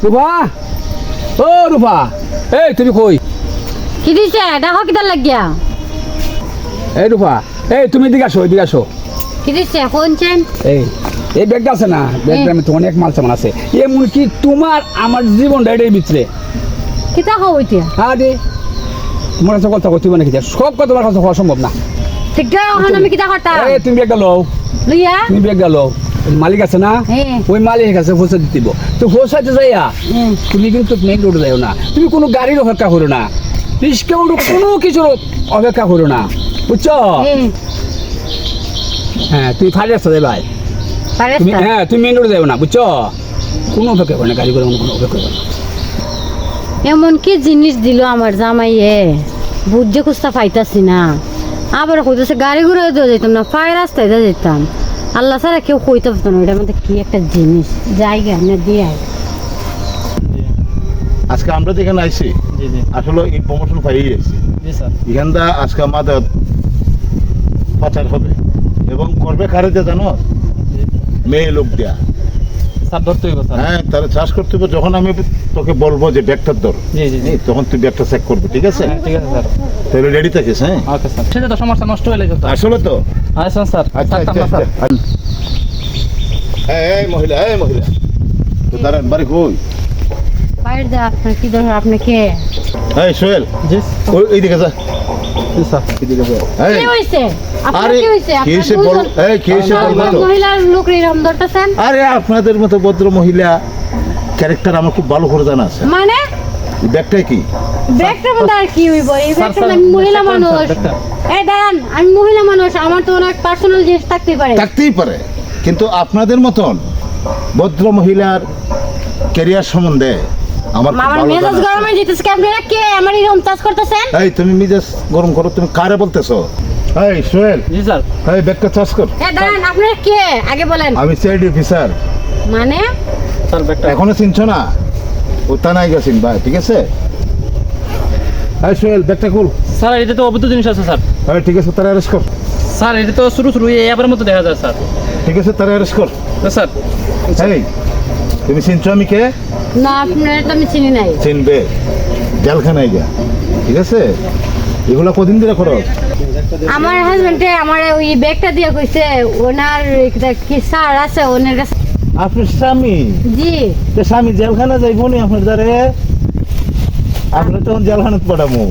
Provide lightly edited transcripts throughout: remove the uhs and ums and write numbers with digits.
রূপা, ও রূপা, এই তুমি কই? কি দিছে দেখো কিদার লাগিয়া? এই রূপা, এই তুমি এদিকে আসো, এদিকে আসো। কি দিছে কোনছেন? এই ব্যাগটা আছে না, ব্যাগটার মধ্যে অনেক মাল সামান আছে। এমন কি তোমার আমার জীবনটা এটার ভিতরে। কিতা হইতে? আরে তোমার কাছে কথা কইতে মানে কি সব কথা তোমার কাছে হওয়া সম্ভব না। ঠিক আছে এখন আমি কিতা করতাম? এই তুমি ব্যাগটা লও, লইয়া তুমি ব্যাগটা লও। মালিক আছে না, ওই মালিকের কাছে পৌঁছে দিতে দিব। তো পৌঁছাতে যাইয়া তুমি কিন্তু মেইন রোডে যাও না, তুমি কোনো গাড়ির অপেক্ষা করো না, রিস্কা কোনো কিছুর অপেক্ষা করো না, বুঝছো? হ্যাঁ তুমি ফাড়ি রাস্তা যাই ভাই, তুমি হ্যাঁ তুমি মেইন রোডে যাও না, বুঝছো? কোনো অপেক্ষা করো না, গাড়ি করে কোনো অপেক্ষা করো না। এমন কি জিনিস দিল আমার জামাইয়ে, বুঝতে খুঁজতে পাইতাছি না। আবার কইতেছে গাড়ি ঘুরে দিয়ে যেতাম না, পায়ে রাস্তায় দিয়ে যেতাম। আল্লাহ ছাড়া কেউ কইতে পারতো না ওইটার মধ্যে কি একটা জিনিস, জায়গা না দিয়ে। আজকে আমরা যেখানে আইছি আসলে ইনফরমেশন পাই আইছি এখানটা আজকে আমাদের পাচার হবে এবং করবে কারে যে জানো, মেয়ে লোক দেয়া। হ্যাঁ তাহলে চাষ করতে হবে। যখন আমি তোকে বলবো যে ব্যাগটার দর, তখন তুই ব্যাগটা চেক করবি, ঠিক আছে? ঠিক আছে স্যার, তাহলে রেডি থাকিস। হ্যাঁ ওকে স্যার। সেটা তো সমস্যা নষ্ট হয়ে গেছে আসলে তো। আচ্ছা স্যার। আচ্ছা। এই মহিলা তো দাঁড়ান, বাড়ি কই? বাইরে যা, আপনার কি দরকার? আপনি কে? এই সোহেল, জি ওই এইদিকে যা। স্যার। এইদিকে যা। কি হইছে? আপনার আরে কি হইছে? কি হইছে বল, এই কি হইছে বল তো। মহিলার লোকের এরকম ধরতেছেন? আরে আপনাদের মতো ভদ্র মহিলা ক্যারেক্টার আমার খুব ভালো করে জানা আছে। মানে এই ব্যাগটাই কি? ব্যাগটার মধ্যে আর কি হইব? এই ব্যাগটার মধ্যে আমি মহিলা মানুষ। এই দাঁড়ান, আমি মহিলা মানুষ, আমার তো অনেক পার্সোনাল জিনিস থাকতেই পারে। কিন্তু আপনাদের মতন ভদ্র মহিলার ক্যারিয়ার সম্বন্ধে আমার খুব আমার ভালো মেজাজ জানা গরম আছে। হয়ে যেতেছে। আপনারা কে আমার এরকম টাচ করতেছেন? এই তুমি মেজাজ গরম করো, তুমি কারে বলতেছো? এই সোহেল, জি স্যার। এই ব্যাগটা চার্জ কর। এই দাঁড়ান, আপনারা কে আগে বলেন। আমি সিআইডি অফিসার। মানে স্যার ব্যাগটা এখনো চিনছো না? ও তানাই গেছেন ভাই, ঠিক আছে? এই সোহেল, ব্যাগটা খুল। স্যার, এটা তো অবৈধ জিনিস আছে স্যার। এই ঠিক আছে, তারা অ্যারেস্ট কর। স্যার এটা তো শুরু এই অ্যাপের মতো দেখা যায় স্যার। ঠিক আছে, তারা অ্যারেস্ট কর। না স্যার। এই তুমি চিনছো আমি কে? না, আপনারা তো আমি চিনি নাই। চিনবে, জেলখানায় গা, ঠিক আছে? এগুলা কদিন ধরে করো? আমার হাজবেন্ডে আমার ওই ব্যাগটা দিয়ে কইছে ওনার কি স্যার আছে ওনার কাছে। আপনার স্বামী? জি। তো স্বামী জেলখানা যাইব নি আপনার দ্বারে? আপনি তখন জেলখানাত পাঠাবো।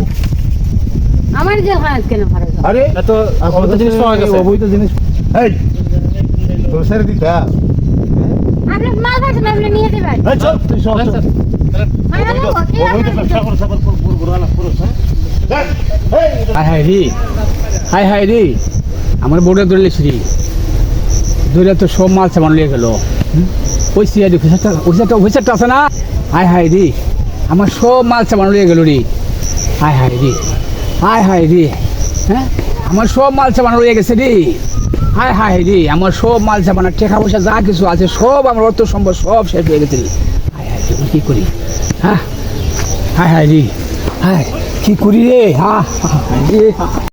আমার যে হাত কেন ভাড়া? আরে এত অবৈধ জিনিস পাওয়া গেছে। অবৈধ জিনিস। এই তোর স্যার দিতা। আপনি মাল পাচ্ছেন, আপনি নিয়ে যাবেন। এই চল, তুই সব স্যার। অবৈধ ব্যবসা করো, সবার পুরো আলাপ করো, হ্যাঁ? হাই রে, আমার বোর্ডে ধরলে ছিড়ি ধরে তো সব মাল সামান লিয়ে গেল। ওই সিআইডি অফিসারটা আছে না, হাই রে, আমার সব মাল সামান লিয়ে গেল রে। হাই রে, হ্যাঁ আমার সব মাল সামান লিয়ে গেছে রে। হাই রে, আমার সব মাল সামান টাকা পয়সা যা কিছু আছে সব আমার অর্থ সম্পদ সব শেষ হয়ে গেছে রে। হাই কি করি? হ্যাঁ হাই রে, কি করি রে? হ্যাঁ